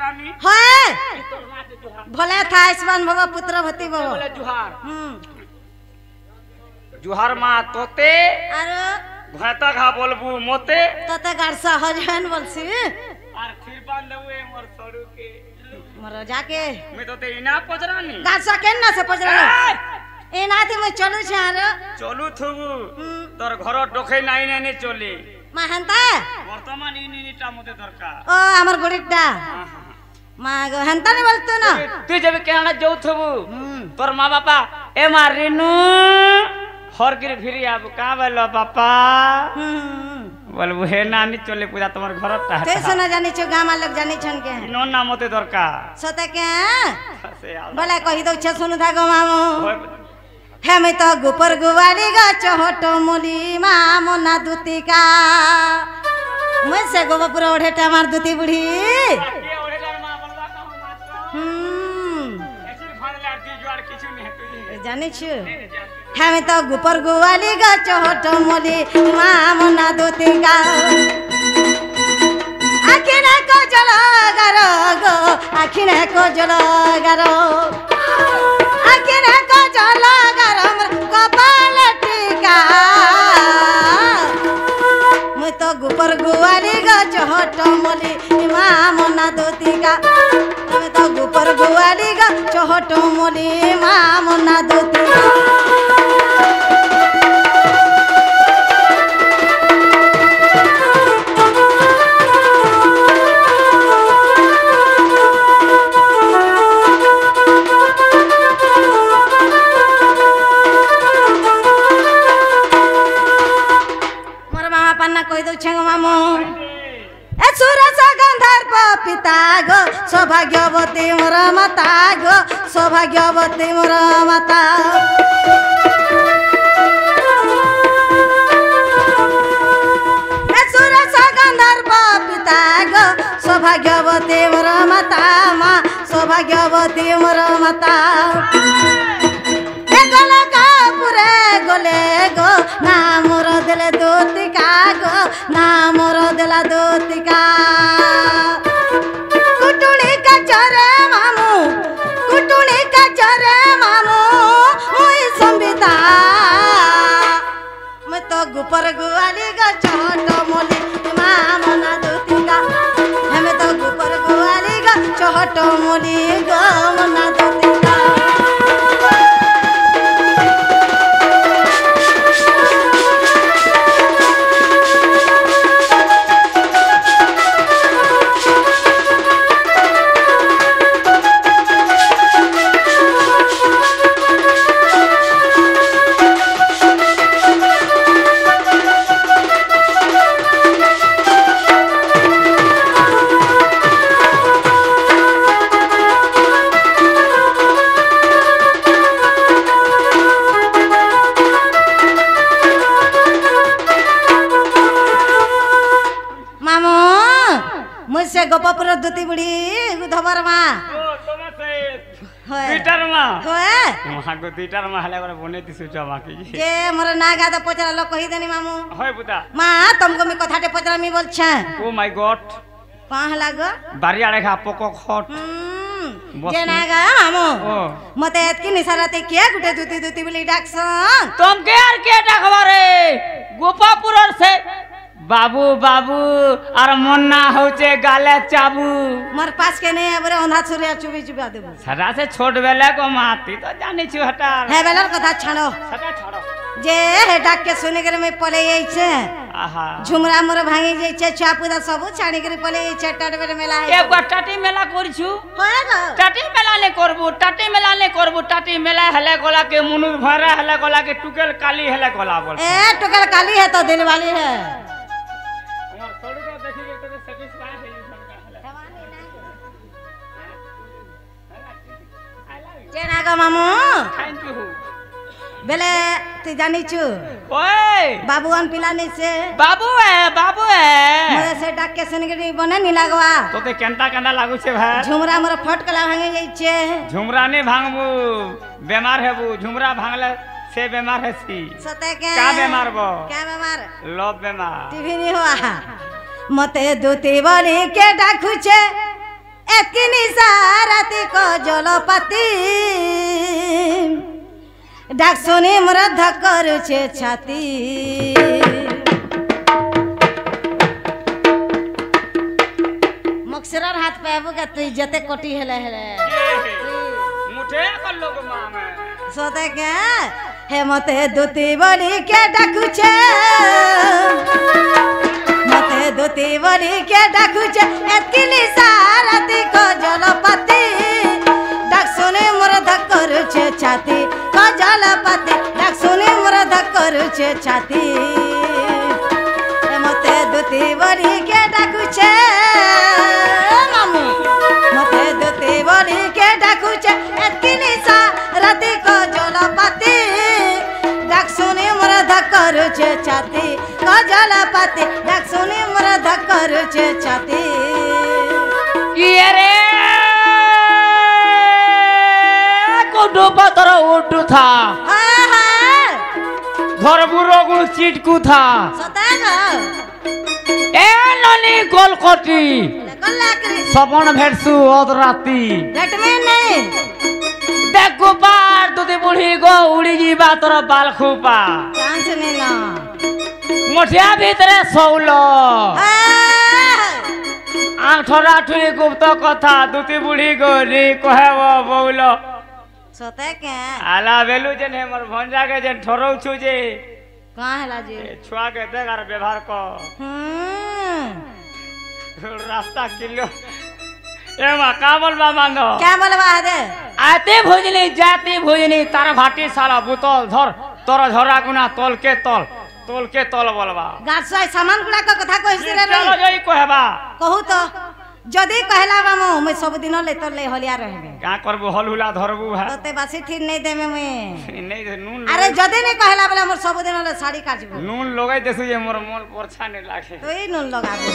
पचरानी है भले था आयुष्मान भव पुत्र भती भव बोले जुहार जुहार माँ तोते अरे घाता घा बोलबू मोते तते गारसा हजन बोलसी और फिर बांध देबू मोर सड़ू के मरो जाके मैं तोते इना पचरानी गारसा केन से पजरा ए नाथी मैं चलू छ आरो चलू थुबू तोर घर डोखे नाई नाई चले मा हंता वर्तमान इनिटा मते दरकार ओ हमर गुड़ीटा मा हंता नहीं बोलतो ना तू जब केना जाऊ थुबू तोर माँ बापा ए मारिनु हर गिर फिरी अब का बोलो पापा बोलबू हे नानी चले पूजा तुम्हार घर ता ते सुना जानी छ गामा लोग जानी छन के नो ना मते दरकार सते के बोला कहि दउ छ सुनु था गो मामो हे मैं तो गुपर गुवाली गा चोटो मुली मामो ना दुतिका मैं से गोबपुर ओढेटा मार दुती बुढ़ी जानी छु हे मैं तो गुपर गुवाली गा चोटो मुली मामो ना दुतिका आखिने को जलो गारो गो आखिने को जलो गारो आखिने को जलो गारो कपाल टीका मैं तो गुपर गुवाली गा चोटो मुली मामो ना दुतिका मैं तो गुपर गुवाली गा चोटो मुली मामो ना दुतिका कहि दउ छ मामो ए सुरस गंधर्व पिता गो सौभाग्यवती मोर माता गो सौभाग्यवती मोर माता ए सुरस गंधर्व पिता गो सौभाग्यवती मोर माता मा सौभाग्यवती मोर माता ए गला का पुरे गोले गो ना मोर दिल दोतिका गो ना मोर दिल दोतिका कुटुणी का चरे मामू कुटुणी का चरे मामू ओई संबिता मैं तो गुपर गुवाली गा चोटो मोली मामो ना दोतिका हमें तो गुपर गुवाली गा चोटो मोली गो मना दोतिका मुझसे गोपापुर दुती बुढ़ी धबर मा दुईटार माँ होए वहां को दुईटार माँ हले बरे बने ती सुचा माँ की जे मोर ना गादा पचरा लो कहि देनी मामू होय बुता माँ तुमको मी कथाटे पचरा मी बोल छ ओ माय गॉड कहां लागो बारिया रेखा पोको खट जे ना गा मामू मते एतकी निसाराते के गुटे दुती दुती बुली डाकसन तुम के यार के डाकबा रे गोपापुर से बाबू बाबू और मुन्ना होचे गाले चाबू मोर पास के नहीं अबरे अंधा छुरिया चुबी चुबा देबो सदा से छोट बेले को माती तो जानी छु हटा हे बेलर कथा छाड़ो सदा छोड़ो जे हे डाक के सुने करे में पले जाई छे आहा झुमरा मोर भांगी जाई छे छापुदा सब छाड़ी करे पले जाई छे टटबेर मेला है एक बार टाटी मेला करि छु होय गो टाटी मेला ने करबो टाटी मेला हले गोला के मुनु भरा हले गोला के टुकेल काली हले गोला बोल ए टुकेल काली है तो दिल वाली है और थोड़ी को देखि के तो सैटिस्फाई है ये सबका हले जेना का मामू थैंक यू बेले तू जानी छु ओए बाबूआन पिलानी से बाबू है मोरे से डाक के सुनगरी बने नी लागवा तो ते केंता लागू छे भाई झुमरा मोर फटकला भांगे जाई छे झुमरा ने भांगबू बीमार हेबू झुमरा भांगले से बीमार है सी सते के का बीमार बो क्या बीमार लो बीमार टीवी नहीं हुआ मते दूती बनी के डाकू छे एतकी साराती को जलपाती डाक सुनी मोर धक्कर छे छाती मक्सरर हाथ पाबू के तू जते कोटी हेले हेले मुठे कर लोग मामे सोते के हे मते दुती बड़ी के डाकू छे मते दुती बड़ी के डाकू छे एतकी साराती को जलपाती डाक सुनी मोर धक्कर छे छाती को जलपाती डाक सुनी मोर धक्कर छे छाती हे मते दुती बड़ी के डाकू छे मामू मते दुती बड़ी के डाकू छे एतकी साराती को जलपाती डाक सुनी मोर धक्कर छे छाती को जलपाती डाक सुनी मोर धक्कर छे छाती ये रे को डोबा तोरा उठू था घर बुरो गुण चीट को था सताना ए ननी गोलकोटी कल्लाकरी सबन भेटसु ओद राती लेट में नहीं देखो बार तुते बुढ़ी गो उड़ी जीवा तोरा बाल खूपा चांस नहीं ना मोठिया भीतरे सौलो आठरा ठुली गुप्त कथा दुती बुढ़ी गो री कहे वो बोलो सोते के आला बेलू जन है मोर भंजा के जन ठरौ छु जे कहां हैला जी छुआ के देगार व्यवहार को रास्ता किलो एमा का बोलबा मानो क्या बोलबा दे आते भोजनी जाती भोजनी तारा भाटी साला बुतल धर तोरा झोरा गुना तोल के तोल बोलबा गाछाय सामान गुला का कथा कहिस रे चलो जई कहबा कहू तो जदी कहला बामो मैं सब दिन ले तो ले हलिया रहबे का करबो हलहुला धरबू है तते बासी ठीक नहीं देमे मैं नहीं नून अरे जदी नहीं कहला बोले मोर सब दिन ले साड़ी काटबो नून लगाई देसु जे मोर मन परछा नहीं लागे तो ई नून लगाबो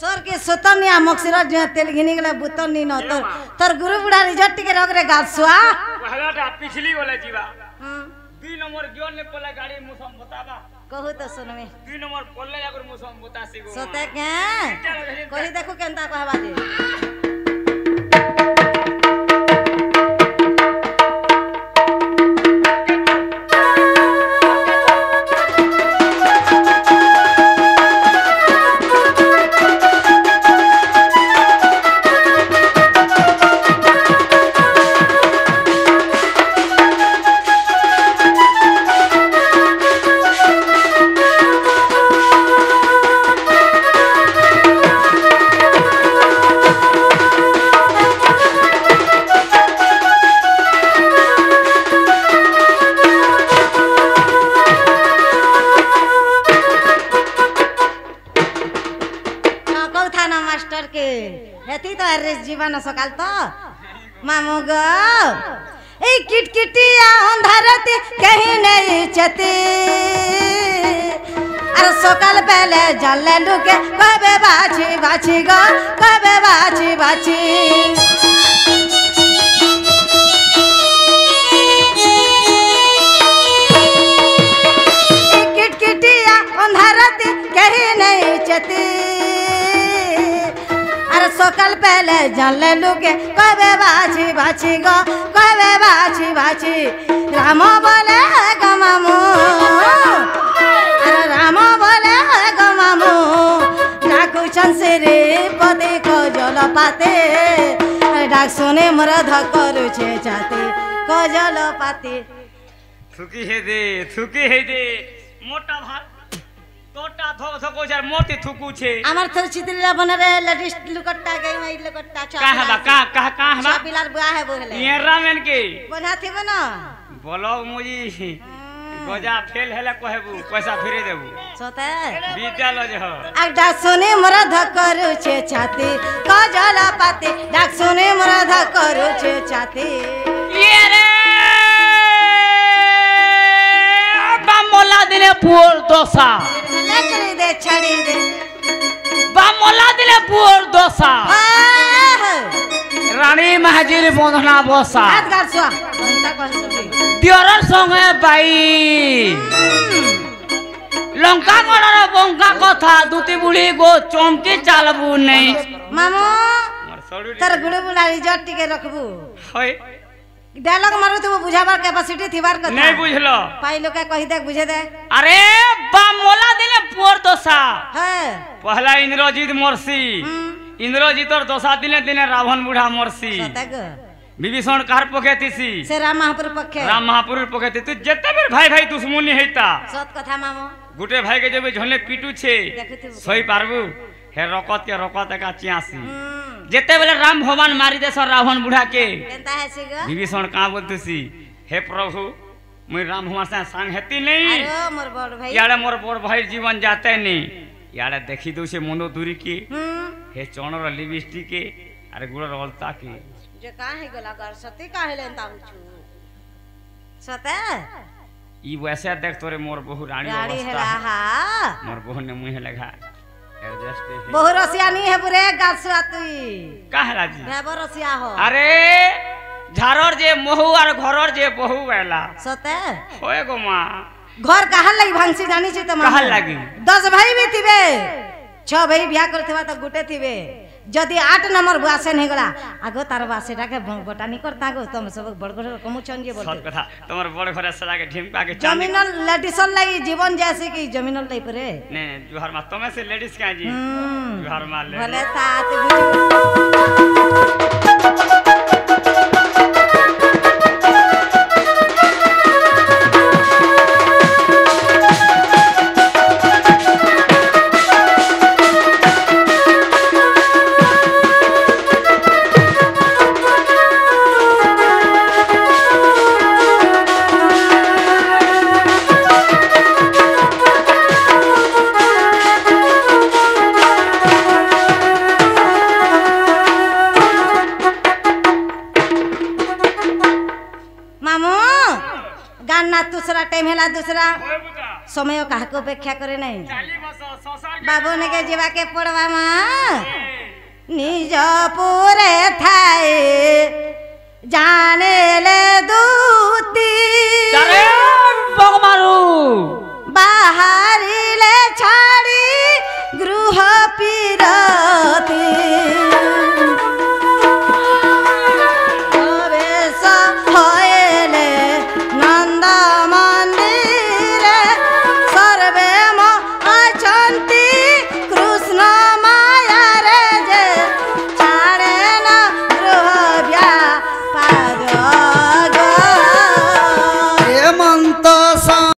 सर के सोतनिया मक्सिरा जे तेल घिनी गेले बुतनी न तोर गुरु बुढ़ा रिजल्ट के रग रे गाछुआ पहलाटा पिछली वाला जीवा 2 नंबर जोन ने पले गाड़ी मुसम बताबा कहू तो सुनमे 2 नंबर पले जाकर मुसम बतासी गो सोते के कहि देखो केनता कहबा दे जीवन सकाल तो मामू गो ए किटकिटिया अंधारती कहीं नहीं चती अरे सकाल पहले जल लुके कबे बाछी बाछी गो कबे बाछी बाछी किटकिटिया अंधारती कहीं नहीं चती सकाल पहले जल लुके कबे बाछी बाछी गो कबे बाछी बाछी राम बोले गो मामू अरे राम बोले गो मामू डाकू छंसरे पति को जल पाते डाक सुने मोर धक्कर छे जाते को जल पाते थुकी है दे मोटा भात तोटा थको यार मोटी थुकू छे আমার তো চিত্রলা বনরে লেডিস লুকট্টা গই মাই লুকট্টা কাহা বা কাহা বা বিলার বুয়া है बोले ये रामेन के बनाथि बना बोलो मुजी गजा फेल हेला कहबू पैसा फिरे देबू सोते विद्यालय जे हो आडा सुने मोर धक्कर छे छाती कजला पाती डाक सुने मोर धक्कर छे छाती ये रे बामोला दिले पुर दोसा लकड़ी दे छड़ी दे बामोला दिले पुर दोसा रानी महाजीर बंधना बसा हाथ गाछवा अंता कहसुबी दियोर संगे बाई लंका गणर बंका कथा दुती बुढ़ी गो चमकी चालबू नहीं मामू तर गुड़ बुलारी जट टिके रखबू होय डायलॉग मारो तो बुझाबार कैपेसिटी थिबार कथा नहीं बुझलो पाई लोग कहि दे बुझे दे अरे बामोला दिले पोर दोसा है पहला इंद्रजीत मरसी इंद्रजीतर दोसा दिले दिने रावण बुढ़ा मरसी सतग विभीषण कार पकेतीसी से राम महापुर पखे राम महापुर पकेती तू जते बेर भाई भाई दुश्मनी हेता सत कथा मामू गुटे भाई के जब झोले पीटू छे देखते सही पारबू हे रकत के रकत का चियासी जेते बेले राम भगवान मारी देस रावण बुढ़ा के केनता है सिग विभीषण का बोलतसी हे प्रभु मैं राम भगवान से संग हेती नहीं अरे मोर बड़ भाई याड़े मोर बड़ भाई जीवन जाते नहीं याड़े देखी दो से मनो दूरी के हे चोनर लिपस्टिक के अरे गुड़ रोलता के जे का है गला कर सती का है लेन ताऊ छु सते ई वैसे देख तोरे मोर बहु रानी रानी है अवस्था रहा मोर बहु ने मुंह लगा एडजस्ट है बहु रसिया नहीं है बुरे गासुआ तुई का है राजी बेबो रसिया हो अरे झारर जे महू और घरर जे बहु वेला सते होए गो मां घर कहाँ लगी भांसी जानी छी त कहाँ लगी 10 भाई भी थिबे 6 भाई बियाह करथवा त गुटे थिबे जदि 8 नंबर बुआसे नहीं गला आगो तार बासेटा के बोटानी करता गो तुम सब बड़ बड़ कमु चंगे बोलते सत कथा तमर बड़ घरे सला के ढिमका के चांदी जमीनल लेडीसन लगी जीवन जैसे कि जमीनल लई परे ने जुहर मा तमे से लेडीज का जी जुहर मा ले भले तात दूसरा टाइम है दूसरा समय कहा को अपेक्षा करे नहीं बाबू ने के जीवा के पड़वा मां निज पूरे थाए जाने ले दूती अरे बग मारू